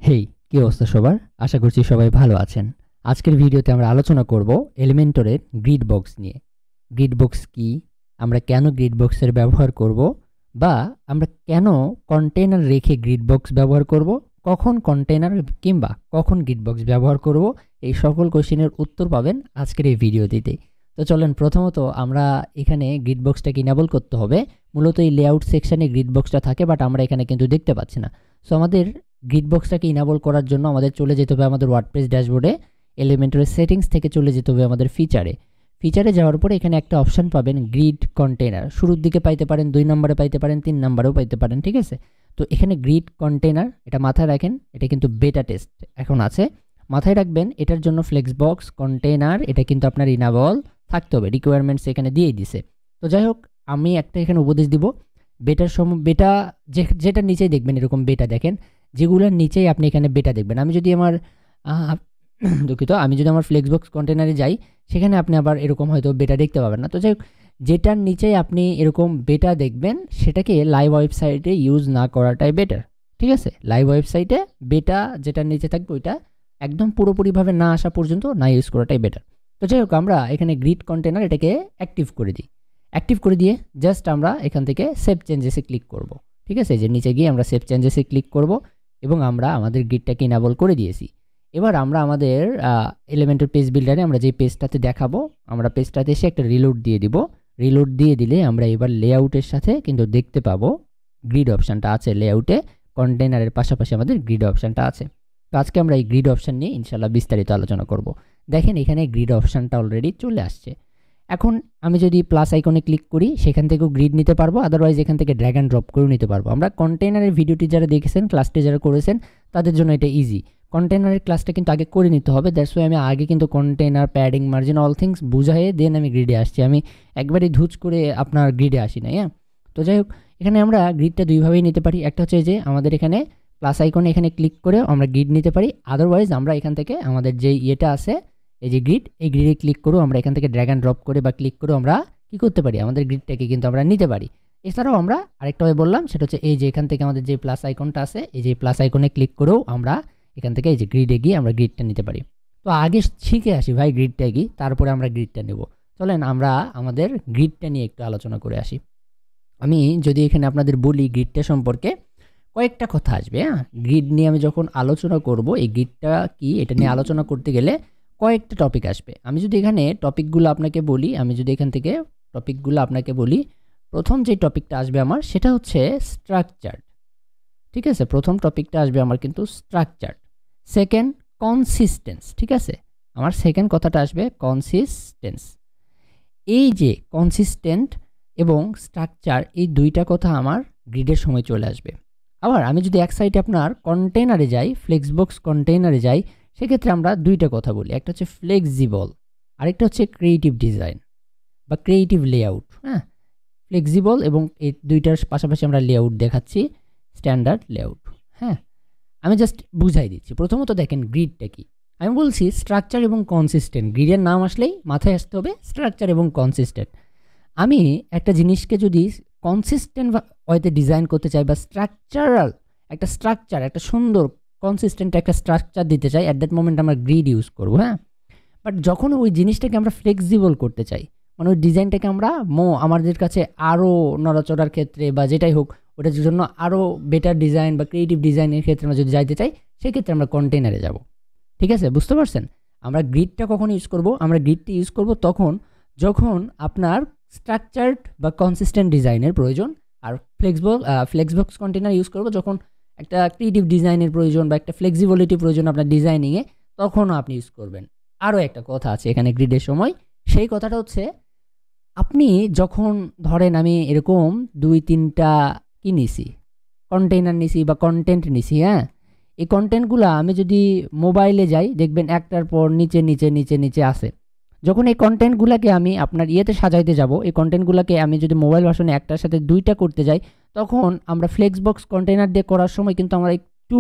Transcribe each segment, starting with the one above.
হেই, কি অবস্থা সবার? আশা করছি সবাই ভালো আছেন। আজকের ভিডিওতে আমরা আলোচনা করব এলিমেন্টরের গ্রিড বক্স নিয়ে। গ্রিড বক্স কি? আমরা কেন গ্রিড বক্সের ব্যবহার করব? বা আমরা কেন কন্টেইনার রেখে গ্রিড বক্স ব্যবহার করব? কখন কন্টেইনার কিংবা কখন গ্রিড বক্স ব্যবহার করব? এই সকল কোশ্চেনের উত্তর পাবেন আজকের এই ভিডিওটিতে। তো চলেন প্রথমত আমরা এখানে গ্রিড বক্সটাকে ইনেবল করতে হবে। মূলত এই লেআউট সেকশনে গ্রিড বক্সটা থাকে, বাট আমরা এখানে কিন্তু দেখতে পাচ্ছি না। সো আমাদের গ্রিড বক্সটাকে ইনেবল করার জন্য আমাদের চলে যেতে হবে আমাদের ওয়ার্ডপ্রেস ড্যাশবোর্ডে। এলিমেন্টরের সেটিংস থেকে চলে যেতে হবে আমাদের ফিচারে যাওয়ার পরে এখানে একটা অপশন পাবেন গ্রিড কন্টেইনার। শুরুর দিকে পাইতে পারেন, 2 নম্বরে পাইতে পারেন, 3 নম্বরেও পাইতে পারেন, ঠিক আছে? তো এখানে গ্রিড কন্টেইনার, এটা মাথায় রাখেন, এটা কিন্তু বেটা টেস্ট এখন আছে। মাথায় রাখবেন এটার জন্য ফ্লেক্সবক্স কন্টেইনার এটা কিন্তু আপনার ইনেবল থাকতে হবে, রিকোয়ারমেন্টস এখানে দিয়েই দিছে। তো যাই হোক, আমি একটা এখানে উপদেশ দিব। বেটা যেটা নিচেই দেখবেন এরকম বেটা দেখেন, যেগুলোর নিচেই আপনি এখানে বেটা দেখবেন। আমি যদি আমার দুঃখিত, আমি যদি আমার ফ্লেক্সবক্স কন্টেনারে যাই, সেখানে আপনি আবার এরকম হয়তো বেটা দেখতে পাবেন না। তো যাই হোক, যেটার নিচেই আপনি এরকম বেটা দেখবেন সেটাকে লাইভ ওয়েবসাইটে ইউজ না করাটাই বেটার, ঠিক আছে? লাইভ ওয়েবসাইটে বেটা যেটার নিচে থাকবে ওইটা একদম পুরোপুরিভাবে না আসা পর্যন্ত না ইউজ করাটাই বেটার। তো যাই হোক, আমরা এখানে গ্রিড কন্টেনার এটাকে অ্যাক্টিভ করে দিই। অ্যাক্টিভ করে দিয়ে জাস্ট আমরা এখান থেকে সেভ চেঞ্জেসে ক্লিক করব, ঠিক আছে? যে নিচে গিয়ে আমরা সেভ চেঞ্জেসে ক্লিক করব এবং আমরা আমাদের গ্রিডটাকে ইনেবল করে দিয়েছি। এবার আমরা আমাদের এলিমেন্টর পেজ বিল্ডারে আমরা যে পেজটাতে দেখাবো, আমরা পেজটাতে এসে একটা রিলোড দিয়ে দিব। রিলোড দিয়ে দিলে আমরা এবার লেআউটের সাথে কিন্তু দেখতে পাবো গ্রিড অপশানটা আছে লেআউটে, কন্টেনারের পাশাপাশি আমাদের গ্রিড অপশানটা আছে। তো আজকে আমরা এই গ্রিড অপশান নিয়ে ইনশাল্লাহ বিস্তারিত আলোচনা করব। দেখেন এখানে গ্রিড অপশানটা অলরেডি চলে আসছে। এখন আমি যদি প্লাস আইকনে ক্লিক করি, সেখান থেকেও গ্রিড নিতে পারবো, আদারওয়াইজ এখান থেকে ড্র্যাগ অ্যান্ড ড্রপ করেও নিতে পারবো। আমরা কন্টেনারের ভিডিওটি যারা দেখেছেন, ক্লাসটি যারা করেছেন, তাদের জন্য এটা ইজি। কন্টেনারের ক্লাসটা কিন্তু আগে করে নিতে হবে, দ্যাটস ওয়াই আমি আগে কিন্তু container, padding, margin, all things বুঝাইয়ে দেন আমি গ্রিডে আসছি। আমি একবারই ধুজ করে আপনার গ্রিডে আসি না, হ্যাঁ? তো যাই হোক, এখানে আমরা গ্রিডটা দুইভাবেই নিতে পারি। একটা হচ্ছে যে আমাদের এখানে প্লাস আইকনে এখানে ক্লিক করে আমরা গ্রিড নিতে পারি, আদারওয়াইজ আমরা এখান থেকে আমাদের যে ইয়েটা আছে, এই যে গ্রিড, এই গ্রিডে ক্লিক করেও আমরা এখান থেকে ড্র্যাগ অ্যান্ড ড্রপ করে বা ক্লিক করে আমরা কী করতে পারি, আমাদের গ্রিডটাকে কিন্তু আমরা নিতে পারি। এছাড়াও আমরা আরেকটা ওয়ে বললাম, সেটা হচ্ছে এই যে এখান থেকে আমাদের যে প্লাস আইকনটা আছে, এই যে প্লাস আইকনে ক্লিক করেও আমরা এখান থেকে এই যে গ্রিডে গিয়ে আমরা গ্রিডটা নিতে পারি। তো আগে শিখে আসি ভাই গ্রিডটা কি, তারপরে আমরা গ্রিডটা নেব। চলেন আমরা আমাদের গ্রিডটা নিয়ে একটু আলোচনা করে আসি। আমি যদি এখানে আপনাদের বলি গ্রিডটা সম্পর্কে, কয়েকটা কথা আসবে। হ্যাঁ, গ্রিড নিয়ে আমি যখন আলোচনা করব, এই গ্রিডটা কি এটা নিয়ে আলোচনা করতে গেলে কয়েকটা টপিক আসবে। আমি যদি এখানে টপিকগুলো আপনাকে বলি, প্রথম যে টপিকটা আসবে আমার, সেটা হচ্ছে স্ট্রাকচার, ঠিক আছে? প্রথম টপিকটা আসবে আমার কিন্তু স্ট্রাকচার। সেকেন্ড, কনসিস্টেন্স, ঠিক আছে? আমার সেকেন্ড কথাটা আসবে কনসিস্টেন্স। এই যে কনসিস্টেন্ট এবং স্ট্রাকচার, এই দুইটা কথা আমার গ্রিডের সময় চলে আসবে। আবার আমি যদি এক সাইডে আপনার কন্টেনারে যাই, ফ্লেক্সবক্স কন্টেনারে যাই, সেক্ষেত্রে আমরা দুইটা কথা বলি। একটা হচ্ছে ফ্লেক্সিবল, আরেকটা হচ্ছে ক্রিয়েটিভ ডিজাইন বা ক্রিয়েটিভ লেআউট। হ্যাঁ, ফ্লেক্সিবল এবং এই দুইটার পাশাপাশি আমরা লেআউট দেখাচ্ছি, স্ট্যান্ডার্ড লেআউট। হ্যাঁ, আমি জাস্ট বুঝাই দিচ্ছি। প্রথমত দেখেন গ্রিডটা কি। আমি বলছি স্ট্রাকচার এবং কনসিস্টেন্ট। গ্রিডের নাম আসলেই মাথায় আসতে হবে স্ট্রাকচার এবং কনসিস্টেন্ট। আমি একটা জিনিসকে যদি কনসিস্টেন্ট ওয়েতে ডিজাইন করতে চাই বা স্ট্রাকচারাল একটা সুন্দর কনসিস্টেন্ট একটা স্ট্রাকচার দিতে চাই, অ্যাট দ্যাট মোমেন্ট আমরা গ্রিড ইউজ করবো। হ্যাঁ, বাট যখন ওই জিনিসটাকে আমরা ফ্লেক্সিবল করতে চাই, মানে ওই ডিজাইনটাকে আমরা আমাদের কাছে আরও নড়াচড়ার ক্ষেত্রে বা যেটাই হোক, ওটার জন্য আরও বেটার ডিজাইন বা ক্রিয়েটিভ ডিজাইনের ক্ষেত্রে আমরা যদি যাইতে চাই, সেক্ষেত্রে আমরা কন্টেনারে যাব। ঠিক আছে, বুঝতে পারছেন? আমরা গ্রিডটা কখন ইউজ করব? আমরা গ্রিডটা ইউজ করব যখন আপনার স্ট্রাকচার্ড বা কনসিস্টেন্ট ডিজাইনের প্রয়োজন, আর ফ্লেক্সবক্স কন্টেনার ইউজ করব যখন একটা ক্রিয়েটিভ ডিজাইনের প্রয়োজন বা একটা ফ্লেক্সিবিলিটি প্রয়োজন আপনার ডিজাইনিংয়ে, তখনও আপনি ইউজ করবেন। আরও একটা কথা আছে এখানে গ্রিডের সময়, সেই কথাটা হচ্ছে আপনি যখন ধরেন আমি এরকম 2-3টা কি নিছি, কন্টেইনার নিছি বা কন্টেন্ট নিছি। হ্যাঁ, এই কন্টেন্টগুলো আমি যদি মোবাইলে যাই, দেখবেন একটার পর নিচে নিচে নিচে নিচে আসে। যখন এই কন্টেন্টগুলোকে আমি আপনার ইয়েতে সাজাইতে যাব, এই কন্টেন্টগুলোকে আমি যদি মোবাইল ভার্সনে একটার সাথে দুইটা করতে যাই, তখন আমরা ফ্লেক্সবক্স কন্টেইনার দিয়ে করার সময় কিন্তু আমরা একটু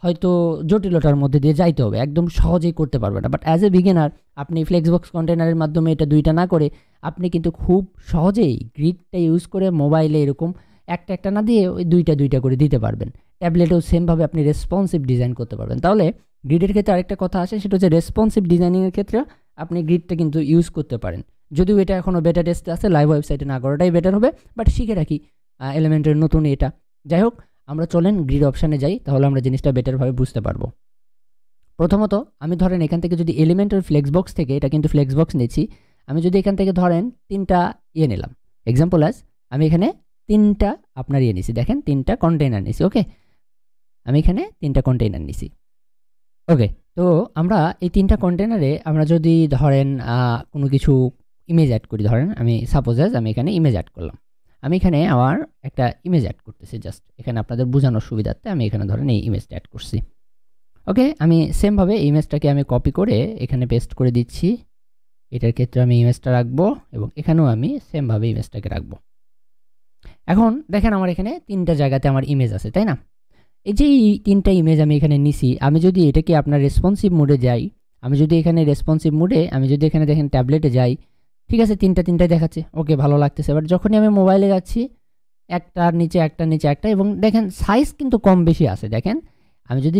হয়তো জটিলতার মধ্যে দিয়ে যাইতে হবে, একদম সহজেই করতে পারবে না। বাট অ্যাজ এ বিগিনার আপনি ফ্লেক্সবক্স কন্টেইনারের মাধ্যমে এটা দুইটা না করে আপনি কিন্তু খুব সহজেই গ্রিডটা ইউজ করে মোবাইলে এরকম একটা না দিয়ে ওই দুইটা করে দিতে পারবেন। ট্যাবলেটেও সেমভাবে আপনি রেসপন্সিভ ডিজাইন করতে পারবেন। তাহলে গ্রিডের ক্ষেত্রে আরেকটা কথা আসে, সেটা হচ্ছে রেসপন্সিভ ডিজাইনিংয়ের ক্ষেত্রে আপনি গ্রিডটা কিন্তু ইউজ করতে পারেন। যদিও এটা এখনও বেটা টেস্টে আছে, লাইভ ওয়েবসাইটে না করাটাই বেটার হবে, বাট শিখে রাখি এলিমেন্টের নতুন এটা। যাই হোক, আমরা চলেন গ্রিড অপশানে যাই, তাহলে আমরা জিনিসটা বেটারভাবে বুঝতে পারবো। প্রথমত আমি ধরেন এখান থেকে যদি এলিমেন্টের ফ্লেক্সবক্স থেকে, এটা কিন্তু ফ্লেক্সবক্স নিচ্ছি, আমি যদি এখান থেকে ধরেন 3টা নিলাম, এক্সাম্পল আস আমি এখানে 3টা আপনার নিছি, দেখেন 3টা কন্টেইনার নিছি। ওকে, আমি এখানে 3টা কন্টেইনার নিছি। ওকে, তো আমরা এই 3টা কন্টেইনারে আমরা যদি ধরেন কোনো কিছু ইমেজ অ্যাড করি, ধরেন আমি সাপোজ আমি এখানে ইমেজ অ্যাড করলাম, আমি এখানে আমার একটা ইমেজ অ্যাড করতেছি, জাস্ট এখানে আপনাদের বোঝানোর সুবিধার্থে আমি এখানে ধরেন এই ইমেজটা অ্যাড করছি। ওকে, আমি সেমভাবে ইমেজটাকে আমি কপি করে এখানে পেস্ট করে দিচ্ছি। এটার ক্ষেত্রে আমি ইমেজটা রাখবো এবং এখানেও আমি সেমভাবে ইমেজটাকে রাখবো। এখন দেখেন আমার এখানে 3টা জায়গাতে আমার ইমেজ আছে, তাই না? এই যে 3টা ইমেজ আমি এখানে নিছি, আমি যদি এটাকে আপনার রেসপন্সিভ মোডে যাই, আমি যদি এখানে রেসপন্সিভ মোডে আমি যদি এখানে দেখেন ট্যাবলেটে যাই, ঠিক আছে, 3টাই দেখাচ্ছে, ওকে ভালো লাগতেছে। বাট যখনই আমি মোবাইলে যাচ্ছি, একটার নিচে একটা এবং দেখেন সাইজ কিন্তু কম বেশি আছে। দেখেন আমি যদি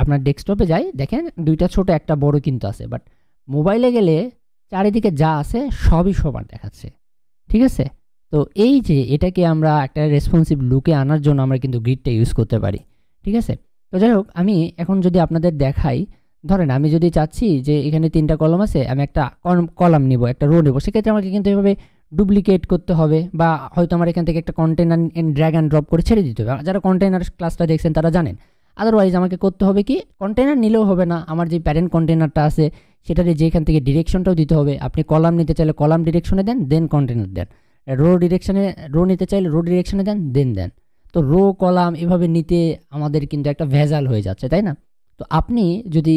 আপনার ডেস্কটপে যাই, দেখেন 2টা ছোট একটা বড় কিন্তু আছে, বাট মোবাইলে গেলে চারিদিকে যা আছে সবই সমান দেখাচ্ছে, ঠিক আছে? তো এই যে এটাকে আমরা একটা রেসপন্সিভ লুকে আনার জন্য আমরা কিন্তু গ্রিডটা ইউজ করতে পারি, ঠিক আছে? তো যাই হোক, আমি এখন যদি আপনাদের দেখাই, ধরেন আমি যদি চাচ্ছি যে এখানে 3টা কলাম আছে, আমি একটা কলাম নিব, একটা রো নেব, সেক্ষেত্রে আমাকে কিন্তু এভাবে ডুপ্লিকেট করতে হবে, বা হয়তো আমার এখান থেকে একটা কন্টেনার ড্র্যাগ অ্যান্ড ড্রপ করে ছেড়ে দিতে হবে। যারা কন্টেনার ক্লাসটা দেখছেন তারা জানেন। আদারওয়াইজ আমাকে করতে হবে কি, কন্টেনার নিলেও হবে না, আমার যে প্যারেন্ট কন্টেনারটা আছে সেটারে যেখান থেকে ডিরেকশনটাও দিতে হবে। আপনি কলাম নিতে চাইলে কলাম ডিরেকশনে দেন কন্টেনার দেন, রো নিতে চাইলে রো ডিরেকশনে দেন। তো রো কলাম এভাবে নিতে আমাদের কিন্তু একটা ভেজাল হয়ে যাচ্ছে, তাই না? তো আপনি যদি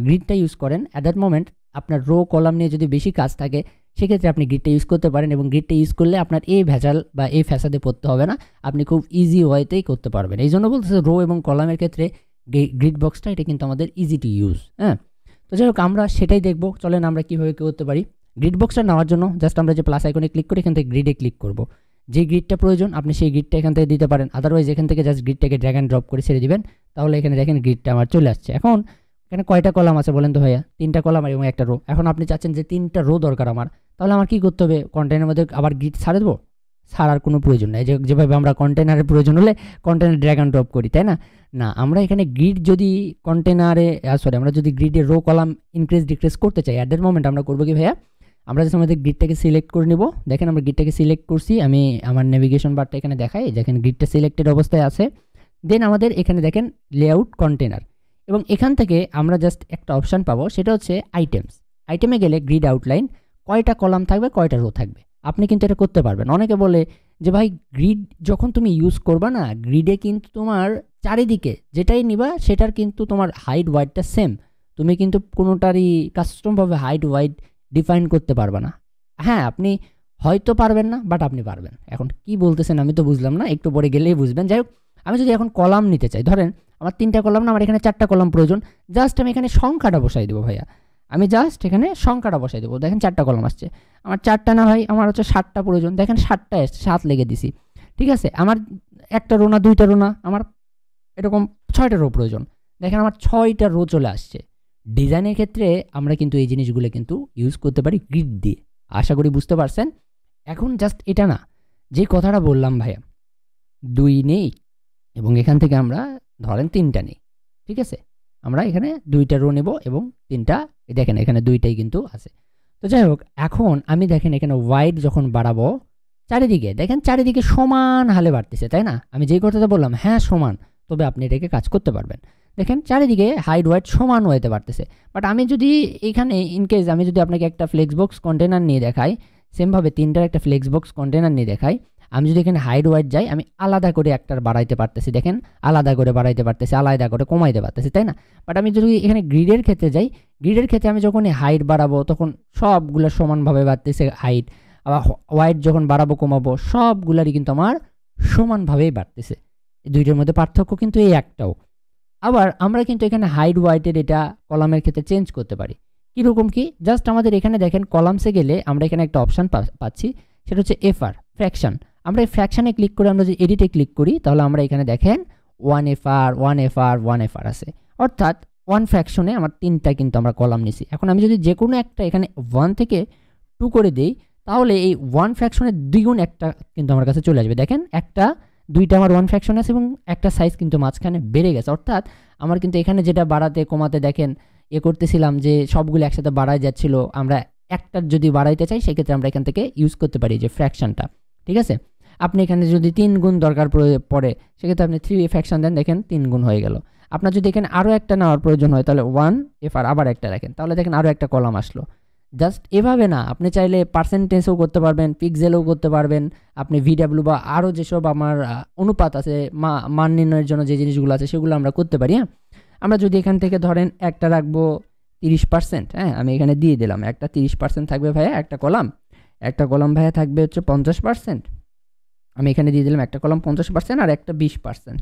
গ্রিডটা ইউজ করেন, অ্যাট দ্যাট মোমেন্ট আপনার রো কলাম নিয়ে যদি বেশি কাজ থাকে, সেক্ষেত্রে আপনি গ্রিডটা ইউজ করতে পারেন, এবং গ্রিডটা ইউজ করলে আপনার এই ভেজাল বা এই ফ্যাসাদে পড়তে হবে না, আপনি খুব ইজি ওয়েতেই করতে পারবেন। এই জন্য বলতেছে রো এবং কলামের ক্ষেত্রে গ্রিড বক্সটা এটা কিন্তু আমাদের ইজি টু ইউজ। হ্যাঁ, তো যাই হোক, আমরা সেটাই দেখবো। চলেন আমরা কীভাবে করতে পারি। গ্রিড বক্সটা নেওয়ার জন্য জাস্ট আমরা যে প্লাস আইকনে ক্লিক করি, এখান থেকে গ্রিডে ক্লিক করব। যে গ্রিডটা প্রয়োজন আপনি সেই গ্রিডটা এখান থেকে দিতে পারেন, আদারওয়াইজ এখান থেকে জাস্ট গ্রিডটাকে ড্র্যাগ অ্যান্ড ড্রপ করে ছেড়ে দিবেন, তাহলে এখানে দেখেন গ্রিডটা আমার চলে আসছে। এখন এখানে কয়টা কলাম আছে বলেন তো ভাইয়া? 3টা কলাম এবং একটা রো। এখন আপনি চাচ্ছেন যে 3টা রো দরকার আমার, তাহলে আমার কী করতে হবে? কন্টেনারের মধ্যে আবার গ্রিড ছাড়ে দেবো? ছাড়ার কোনো প্রয়োজন নেই। যেভাবে আমরা কন্টেনারের প্রয়োজন হলে কন্টেনার ড্র্যাগ অ্যান্ড ড্রপ করি, তাই না? না, আমরা এখানে গ্রিড যদি কন্টেনারে আমরা যদি গ্রিডে রো কলাম ইনক্রিজ ডিক্রিজ করতে চাই, অ্যাট দ্যাট মোমেন্ট আমরা করবো কি ভাইয়া, আমরা যখন আমাদের গ্রিডটাকে সিলেক্ট করে নেব, দেখেন আমরা গ্রিডটাকে সিলেক্ট করছি, আমি আমার নেভিগেশন বারটা এখানে দেখাই, দেখেন গ্রিডটা সিলেক্টেড অবস্থায় আছে। দেন আমাদের এখানে দেখেন লেআউট কন্টেনার, এবং এখান থেকে আমরা জাস্ট একটা অপশান পাবো, সেটা হচ্ছে আইটেমস। আইটেমে গেলে গ্রিড আউটলাইন, কয়টা কলাম থাকবে কয়টা রো থাকবে, আপনি কিন্তু এটা করতে পারবেন। অনেকে বলে যে ভাই গ্রিড যখন তুমি ইউজ করবা না, গ্রিডে কিন্তু তোমার চারিদিকে যেটাই নিবা সেটার কিন্তু তোমার হাইট ওয়াইডটা সেম, তুমি কিন্তু কোনোটারই কাস্টমভাবে হাইট ওয়াইড ডিফাইন করতে পারবে না। হ্যাঁ, আপনি হয়তো পারবেন না, বাট আপনি পারবেন। এখন কি বলতেছেন আমি তো বুঝলাম না, একটু পরে গেলেই বুঝবেন। যাই হোক, আমি যদি এখন কলাম নিতে চাই, ধরেন আমার 3টা কলাম না, আমার এখানে 4টা কলাম প্রয়োজন, জাস্ট আমি এখানে সংখ্যাটা বসাই দেবো ভাইয়া, আমি জাস্ট এখানে সংখ্যাটা বসাই দেবো। দেখেন 4টা কলাম আসছে, আমার 4টা না ভাই, আমার হচ্ছে 7টা প্রয়োজন। দেখেন 7টা এসছে, 7 লেগে দিছি, ঠিক আছে? আমার একটা রো না, 2টা রো না, আমার এরকম 6টা রো প্রয়োজন। দেখেন আমার 6টা রো চলে আসছে। ডিজাইনের ক্ষেত্রে আমরা কিন্তু এই জিনিসগুলো কিন্তু ইউজ করতে পারি গ্রিড দিয়ে। আশা করি বুঝতে পারছেন। এখন জাস্ট এটা না, যে কথাটা বললাম ভাইয়া 2 নেই এবং এখান থেকে আমরা ধরেন 3টা নেই, ঠিক আছে? আমরা এখানে 2টা রো নেব এবং 3টা, দেখেন এখানে 2টাই কিন্তু আছে। তো যাই হোক, এখন আমি দেখেন এখানে ওয়াইড যখন বাড়াবো, চারিদিকে দেখেন চারিদিকে সমান হালে বাড়তেছে, তাই না? আমি যেই কথাটা বললাম, হ্যাঁ সমান, তবে আপনি এটাকে কাজ করতে পারবেন। দেখেন চারিদিকে হাইট ওয়াইড সমান হতে পারতেছে। বাট আমি যদি এখানে ইনকেস আমি যদি আপনাকে একটা ফ্লেক্সবক্স কন্টেনার নিয়ে দেখাই, সেমভাবে 3টার একটা ফ্লেক্সবক্স কন্টেনার নিয়ে দেখাই, আমি যদি এখানে হাইট ওয়াইড যাই, আমি আলাদা করে একটার বাড়াইতে পারতেছি, দেখেন আলাদা করে বাড়াইতে পারতেছি, আলাদা করে কমাইতে পারতেছি, তাই না? বাট আমি যদি এখানে গ্রিডের ক্ষেত্রে যাই, গ্রিডের ক্ষেত্রে আমি যখন হাইট বাড়াবো তখন সবগুলো সমানভাবে বাড়তেছে হাইট, আবার ওয়াইড যখন বাড়াবো কমাবো সবগুলারই কিন্তু আমার সমানভাবেই বাড়তেছে। এই দুইটার মধ্যে পার্থক্য কিন্তু এই একটাও। আবার আমরা কিন্তু এখানে হাইট ওয়াইটের এটা কলামের ক্ষেত্রে চেঞ্জ করতে পারি। কীরকম কি, জাস্ট আমাদের এখানে দেখেন কলামসে গেলে আমরা এখানে একটা অপশান পাচ্ছি, সেটা হচ্ছে এফআর ফ্র্যাকশন। আমরা এই ফ্র্যাকশানে ক্লিক করে আমরা যদি এডিটে ক্লিক করি, তাহলে আমরা এখানে দেখেন 1FR আছে, অর্থাৎ 1 ফ্র্যাকশনে আমার 3টা কিন্তু আমরা কলাম নিছি। এখন আমি যদি যে কোনো একটা এখানে 1 থেকে 2 করে দেই, তাহলে এই 1 ফ্র্যাকশনের দ্বিগুণ একটা কিন্তু আমার কাছে চলে আসবে। দেখেন একটা 2টা আমার 1 ফ্র্যাকশন আছে এবং একটা সাইজ কিন্তু মাঝখানে বেড়ে গেছে, অর্থাৎ আমার কিন্তু এখানে যেটা বাড়াতে কমাতে দেখেন করতেছিলাম যে সবগুলো একসাথে বাড়ায় যাচ্ছিল, আমরা একটা যদি বাড়াইতে চাই সেক্ষেত্রে আমরা এখান থেকে ইউজ করতে পারি যে ফ্র্যাকশনটা। ঠিক আছে, আপনি এখানে যদি 3 গুণ দরকার পড়ে সেক্ষেত্রে আপনি 3 ফ্র্যাকশন দেন, দেখেন 3 গুণ হয়ে গেল। আপনার যদি এখানে আরও একটা নেওয়ার প্রয়োজন হয় তাহলে 1FR আবার একটা রাখেন, তাহলে দেখেন আরও একটা কলাম আসলো। জাস্ট এভাবে না, আপনি চাইলে পার্সেন্টেজও করতে পারবেন, পিক্সেলও করতে পারবেন, আপনি VW বা আরও যেসব আমার অনুপাত আছে মান নির্ণয়ের জন্য যে জিনিসগুলো আছে সেগুলো আমরা করতে পারি। হ্যাঁ, আমরা যদি এখান থেকে ধরেন একটা রাখবো 30%, হ্যাঁ আমি এখানে দিয়ে দিলাম একটা 30% থাকবে ভাইয়া একটা কলাম ভাইয়া থাকবে হচ্ছে 50%, আমি এখানে দিয়ে দিলাম একটা কলাম 50% আর একটা 20%।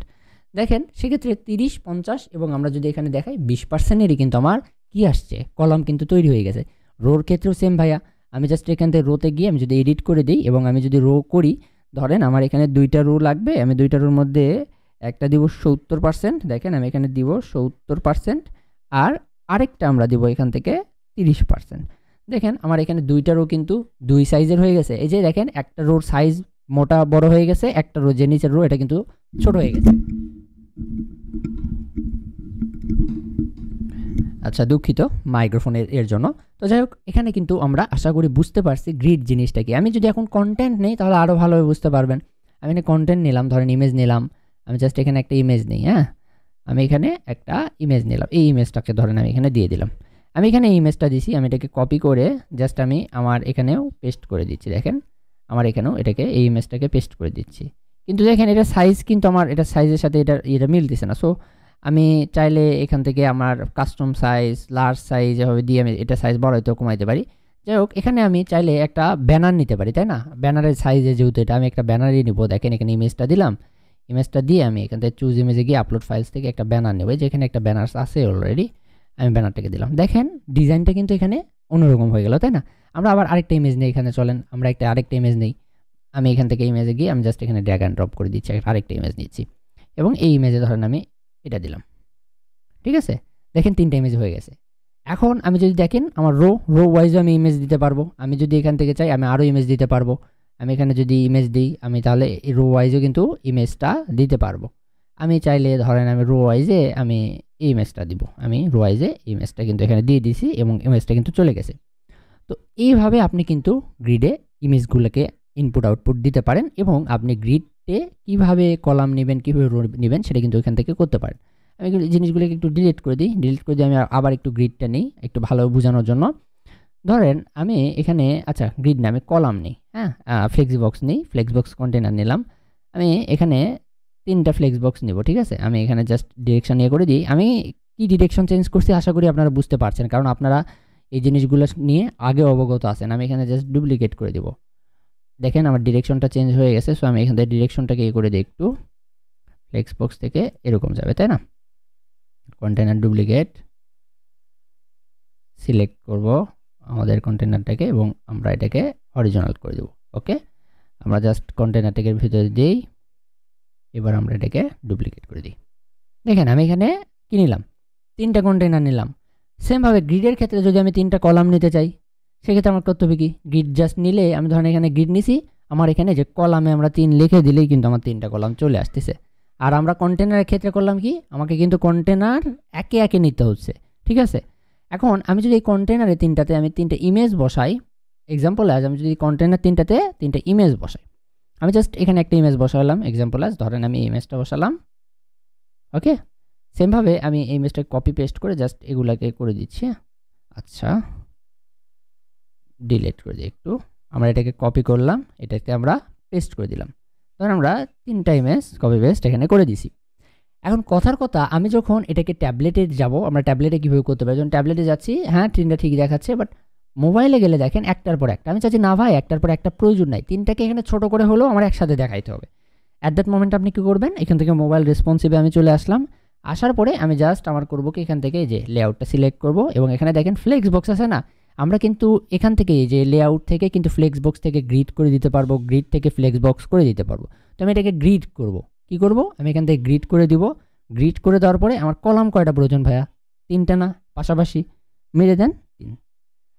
দেখেন সেক্ষেত্রে 30, 50 এবং আমরা যদি এখানে দেখাই 20%এরই কিন্তু আমার কি আসছে, কলাম কিন্তু তৈরি হয়ে গেছে। রোর ক্ষেত্রেও সেম ভাইয়া, আমি জাস্ট এখান থেকে রোতে গিয়ে আমি যদি এডিট করে দিই এবং আমি যদি রো করি, ধরেন আমার এখানে 2টা রো লাগবে, আমি 2টা রোর মধ্যে একটা দিব 70%, দেখেন আমি এখানে দিব 70% আর আরেকটা আমরা দিব এখান থেকে 30%। দেখেন আমার এখানে 2টা রো কিন্তু 2 সাইজের হয়ে গেছে। এই যে দেখেন একটা রোর সাইজ মোটা বড় হয়ে গেছে, একটা রো যে নিচের রো এটা কিন্তু ছোট হয়ে গেছে। আচ্ছা দুঃখিত মাইক্রোফোনের এর জন্য। তো যাই হোক, এখানে কিন্তু আমরা আশা করি বুঝতে পারছি গ্রিড জিনিসটা কি। আমি যদি এখন কন্টেন্ট নেই তাহলে আরও ভালোভাবে বুঝতে পারবেন। আমি এখানে কন্টেন্ট নিলাম, ধরেন ইমেজ নিলাম, আমি জাস্ট এখানে একটা ইমেজ নিই। হ্যাঁ, আমি এখানে একটা ইমেজ নিলাম, এই ইমেজটাকে ধরেন আমি এখানে দিয়ে দিলাম। আমি এখানে এই ইমেজটা দিছি, আমি এটাকে কপি করে জাস্ট আমি আমার এখানেও পেস্ট করে দিচ্ছি। দেখেন আমার এখানেও এটাকে এই ইমেজটাকে পেস্ট করে দিচ্ছি, কিন্তু দেখেন এটা সাইজ কিন্তু আমার এটা সাইজের সাথে এটা মিলতেছে না। সো আমি চাইলে এখান থেকে আমার কাস্টম সাইজ, লার্জ সাইজ এভাবে দিয়ে আমি এটা সাইজ বাড়াইতেও কমাইতে পারি। যাই হোক, এখানে আমি চাইলে একটা ব্যানার নিতে পারি, তাই না? ব্যানারের সাইজে যেহেতু এটা আমি একটা ব্যানারই নিব। দেখেন এখানে ইমেজটা দিলাম, ইমেজটা দিয়ে আমি এখান থেকে চুজ ইমেজে গিয়ে আপলোড ফাইলস থেকে একটা ব্যানার নেব। যেখানে একটা ব্যানার আছে অলরেডি, আমি ব্যানারটাকে দিলাম। দেখেন ডিজাইনটা কিন্তু এখানে অন্যরকম হয়ে গেল, তাই না? আমরা আবার আরেকটা ইমেজ নেই, এখানে চলেন আমরা আরেকটা ইমেজ নেই। আমি এখান থেকে ইমেজে গিয়ে আমি জাস্ট এখানে ড্র্যাগ অ্যান্ড ড্রপ করে দিচ্ছি, আরেকটা ইমেজ নিচ্ছি এবং এই ইমেজে ধরেন আমি এটা দিলাম। ঠিক আছে, দেখেন 3টা ইমেজ হয়ে গেছে। এখন আমি যদি দেখেন আমার রো ওয়াইজও আমি ইমেজ দিতে পারবো। আমি যদি এখান থেকে চাই আমি আরও ইমেজ দিতে পারবো। আমি এখানে যদি ইমেজ দিই আমি তাহলে রো ওয়াইজও কিন্তু ইমেজটা দিতে পারবো। আমি চাইলে ধরেন আমি রো ওয়াইজে আমি এই ইমেজটা দিব, আমি রো ওয়াইজে ইমেজটা কিন্তু এখানে দিয়ে দিছি এবং ইমেজটা কিন্তু চলে গেছে। তো এইভাবে আপনি কিন্তু গ্রিডে ইমেজগুলোকে ইনপুট আউটপুট দিতে পারেন এবং আপনি গ্রিডে কীভাবে কলাম নেবেন, কীভাবে রো নেবেন সেটা কিন্তু এখান থেকে করতে পারেন। আমি জিনিসগুলোকে একটু ডিলিট করে দিই, আমি আবার একটু গ্রিডটা নিই একটু ভালোভাবে বোঝানোর জন্য। ধরেন আমি এখানে আচ্ছা গ্রিড না, আমি কলাম নিই। হ্যাঁ, ফ্লেক্সবক্স নিই, ফ্লেক্সবক্স কন্টেনার নিলাম। আমি এখানে 3টা ফ্লেক্সবক্স নেব। ঠিক আছে, আমি এখানে জাস্ট ডিরেকশন নিয়ে করে দিই। আমি কি ডিরেকশন চেঞ্জ করছি আশা করি আপনারা বুঝতে পারছেন, কারণ আপনারা এই জিনিসগুলো নিয়ে আগে অবগত আছেন। আমি এখানে জাস্ট ডুপ্লিকেট করে দিব। দেখেন আমার ডিরেকশনটা চেঞ্জ হয়ে গেছে। সো আমি এখান থেকে ডিরেকশনটাকে করে দিই একটু, ফ্লেক্সবক্স থেকে এরকম যাবে, তাই না? কন্টেনার ডুপ্লিকেট সিলেক্ট করব আমাদের কন্টেনারটাকে এবং আমরা এটাকে অরিজিনাল করে দেব। ওকে, আমরা জাস্ট কন্টেনারটাকে ভিতরে দিই, এবার আমরা এটাকে ডুপ্লিকেট করে দিই। দেখেন আমি এখানে কি নিলাম, 3টা কন্টেনার নিলাম। সেমভাবে গ্রিডের ক্ষেত্রে যদি আমি 3টা কলাম নিতে চাই সেক্ষেত্রে আমার করতে হবে কি, গ্রিড জাস্ট নিলে আমি ধরেন এখানে গ্রিড নিছি, আমার এখানে যে কলামে আমরা 3 লিখে দিলেই কিন্তু আমার 3টা কলাম চলে আসতেছে। আর আমরা কন্টেনারের ক্ষেত্রে করলাম কি, আমাকে কিন্তু কন্টেনার একে একে নিতে হচ্ছে। ঠিক আছে, এখন আমি যদি এই কন্টেনারে 3টাতে আমি 3টা ইমেজ বসাই, এক্সাম্পল আজ আমি যদি কন্টেনার 3টাতে 3টা ইমেজ বসাই, আমি জাস্ট এখানে একটা ইমেজ বসালাম এক্সাম্পল আজ, ধরেন আমি ইমেজটা বসালাম। ওকে, সেমভাবে আমি এই ইমেজটা কপি পেস্ট করে জাস্ট এগুলাকে করে দিচ্ছি। আচ্ছা ডিলিট করে দিই একটু, আমরা এটাকে কপি করলাম, এটাকে আমরা পেস্ট করে দিলাম। ধরেন আমরা 3টা ইমেজ কপি পেস্ট এখানে করে দিছি। এখন কথার কথা, আমি যখন এটাকে ট্যাবলেটে যাব, আমরা ট্যাবলেটে কীভাবে করতে পারি, যখন ট্যাবলেটে যাচ্ছি হ্যাঁ 3টা ঠিক দেখাচ্ছে, বাট মোবাইলে গেলে দেখেন একটার পর একটা। আমি চাচ্ছি না ভাই একটার পর একটা প্রয়োজন নাই, 3টাকে এখানে ছোট করে হলেও আমার একসাথে দেখাইতে হবে। অ্যাট দ্যাট মোমেন্ট আপনি কী করবেন, এখান থেকে মোবাইল রেসপন্সিভে আমি চলে আসলাম। আসার পরে আমি জাস্ট আমার করবো কি, এখান থেকে এই যে লেআউটটা সিলেক্ট করব এবং এখানে দেখেন ফ্লেক্স বক্স আছে না, আমরা কিন্তু এখান থেকে এই যে লেআউট থেকে কিন্তু ফ্লেক্স বক্স থেকে গ্রিড করে দিতে পারবো, গ্রিড থেকে ফ্লেক্স বক্স করে দিতে পারবো। তো আমি এটাকে গ্রিড করব, কি করব, আমি এখান থেকে গ্রিড করে দিব। গ্রিড করে দেওয়ার পরে আমার কলাম কয়টা প্রয়োজন ভাইয়া? 3টা না? পাশাপাশি মেরে দেন 3।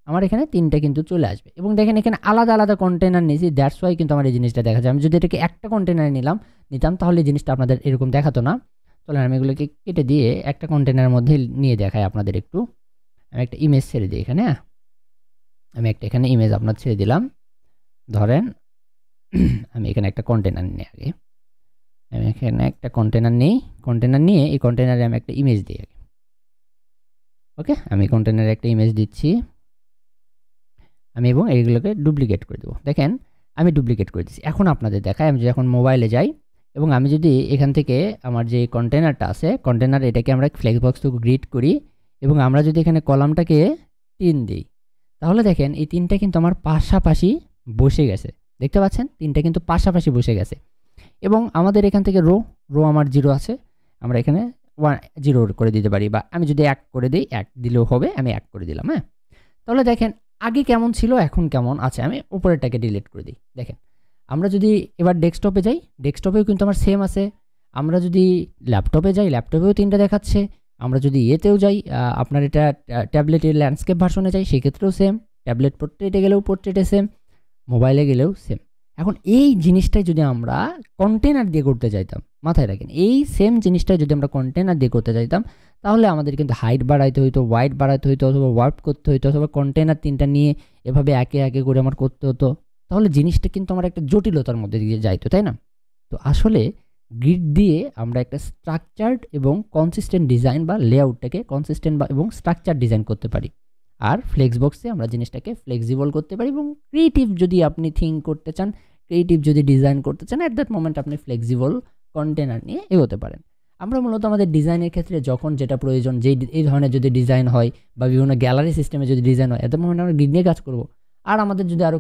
আমার এখানে 3টা কিন্তু চলে আসবে। এবং দেখেন এখানে আলাদা আলাদা কন্টেনার নিয়েছি, দ্যাটস ওয়াই কিন্তু আমার এই জিনিসটা দেখা যায়। আমি যদি এটাকে একটা কন্টেনারে নিতাম তাহলে এই জিনিসটা আপনাদের এরকম দেখাতো না। চলেন আমি এগুলোকে কেটে দিয়ে একটা কন্টেনারের মধ্যে নিয়ে দেখাই আপনাদের একটু। আমি একটা ইমেজ ছেড়ে দিই এখানে। আমি একটা এখানে ইমেজ আপনার ছেড়ে দিলাম। ধরেন আমি এখানে একটা কন্টেনার নিই আগে। আমি এখানে একটা কন্টেনার নিয়ে এই কন্টেনারে আমি একটা ইমেজ দিই আগে। ওকে, আমি কন্টেনারে একটা ইমেজ দিচ্ছি আমি, এবং এইগুলোকে ডুপ্লিকেট করে দেবো। দেখেন আমি ডুপ্লিকেট করে দিচ্ছি। এখন আপনাদের দেখাই, আমি যখন মোবাইলে যাই এবং আমি যদি এখান থেকে আমার যে কন্টেনারটা আছে, কন্টেনার এটাকে আমরা ফ্লেক্সবক্স থেকে গ্রিড করি এবং আমরা যদি এখানে কলামটাকে 3 দিই, তাহলে দেখেন এই 3টা কিন্তু আমার পাশাপাশি বসে গেছে। দেখতে পাচ্ছেন 3টা কিন্তু পাশাপাশি বসে গেছে। এবং আমাদের এখান থেকে রো আমার 0 আছে, আমরা এখানে 0 করে দিতে পারি, বা আমি যদি 1 করে দিই, 1 দিলেও হবে, আমি 1 করে দিলাম। হ্যাঁ, তাহলে দেখেন আগে কেমন ছিল এখন কেমন আছে। আমি উপরেরটাকে ডিলিট করে দিই। দেখেন আমরা যদি এবার ডেস্কটপে যাই, ডেস্কটপেও কিন্তু আমার সেম আছে। আমরা যদি ল্যাপটপে যাই, ল্যাপটপেও 3টা দেখাচ্ছে। আমরা যদি এতেও যাই, আপনার এটা ট্যাবলেটের ল্যান্ডস্কেপ ভার্সনে যাই, সেক্ষেত্রেও সেম। ট্যাবলেট পোর্ট্রেটে গেলেও পোর্ট্রেটে সেম, মোবাইলে গেলেও সেম। এখন এই জিনিসটাই যদি আমরা কন্টেনার দিয়ে করতে চাইতাম, মাথায় রাখেন, এই সেম জিনিসটাই যদি আমরা কন্টেনার দিয়ে করতে চাইতাম, তাহলে আমাদের কিন্তু হাইট বাড়াইতে হইতো, ওয়াইড বাড়াইতে হইতো, অথবা ওয়ার্প করতে হইতো, অথবা কন্টেনার 3টা নিয়ে এভাবে একে একে করে আমার করতে হতো। তাহলে জিনিসটা কিন্তু আমার একটা জটিলতার মধ্যে দিয়ে যাইতো, তাই না? তো আসলে গ্রিড দিয়ে আমরা একটা স্ট্রাকচার্ড এবং কনসিস্টেন্ট ডিজাইন বা লেআউটটাকে কনসিস্টেন্ট বা এবং স্ট্রাকচার ডিজাইন করতে পারি। আর ফ্লেক্সবক্সে আমরা জিনিসটাকে ফ্লেক্সিবল করতে পারি, এবং ক্রিয়েটিভ যদি আপনি থিঙ্ক করতে চান, ক্রিয়েটিভ যদি ডিজাইন করতে চান, অ্যাট দ্যাট মোমেন্ট আপনি ফ্লেক্সিবল কন্টেনার নিয়ে এগোতে পারেন। আমরা মূলত আমাদের ডিজাইনের ক্ষেত্রে যখন যেটা প্রয়োজন, যেই এই ধরনের যদি ডিজাইন হয় বা বিভিন্ন গ্যালারি সিস্টেমে যদি ডিজাইন হয়, অ্যাট দ্যাট মোমেন্ট আমরা গ্রিড নিয়ে কাজ করব। আর আমাদের যদি আরও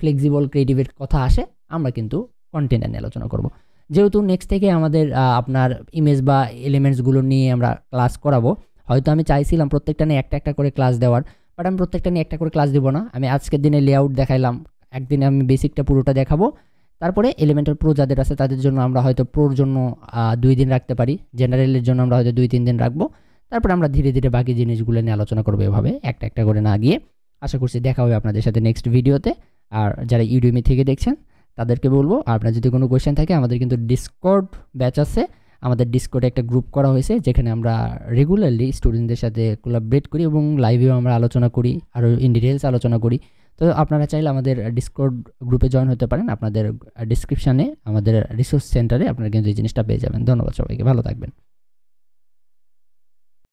ফ্লেক্সিবল ক্রিয়েটিভের কথা আসে, আমরা কিন্তু কন্টেনার নিয়ে আলোচনা করব। যেহেতু নেক্সট থেকে আমাদের আপনার ইমেজ বা এলিমেন্টসগুলো নিয়ে আমরা ক্লাস করাবো, হয়তো আমি চাইছিলাম প্রত্যেকটা নিয়ে একটা একটা করে ক্লাস দেওয়ার, বাট আমি প্রত্যেকটা নিয়ে একটা করে ক্লাস দেবো না। আমি আজকের দিনে লেআউট দেখাইলাম, একদিনে আমি বেসিকটা পুরোটা দেখাবো, তারপরে এলিমেন্টাল প্রো যাদের আছে তাদের জন্য আমরা হয়তো প্রোর জন্য 2 দিন রাখতে পারি, জেনারেলের জন্য আমরা হয়তো 2-3 দিন রাখবো। তারপরে আমরা ধীরে ধীরে বাকি জিনিসগুলো নিয়ে আলোচনা করবো, এভাবে একটা একটা করে না গিয়ে। আশা করছি দেখা হবে আপনাদের সাথে নেক্সট ভিডিওতে। আর যারা ইউডেমি থেকে দেখছেন তাদেরকে বলবো, আপনার যদি কোনো কোয়েশ্চেন থাকে, আমাদের কিন্তু ডিসকর্ড ব্যাচ আছে। আমাদের ডিসকর্ডে একটা গ্রুপ করা হয়েছে, যেখানে আমরা রেগুলারলি স্টুডেন্টদের সাথে কোলাবরেট করি এবং লাইভেও আমরা আলোচনা করি, আরও ইন ডিটেলস আলোচনা করি। তো আপনারা চাইলে আমাদের ডিসকর্ড গ্রুপে জয়েন হতে পারেন। আপনাদের ডিসক্রিপশানে আমাদের রিসোর্স সেন্টারে আপনারা কিন্তু এই জিনিসটা পেয়ে যাবেন। ধন্যবাদ সবাইকে, ভালো থাকবেন।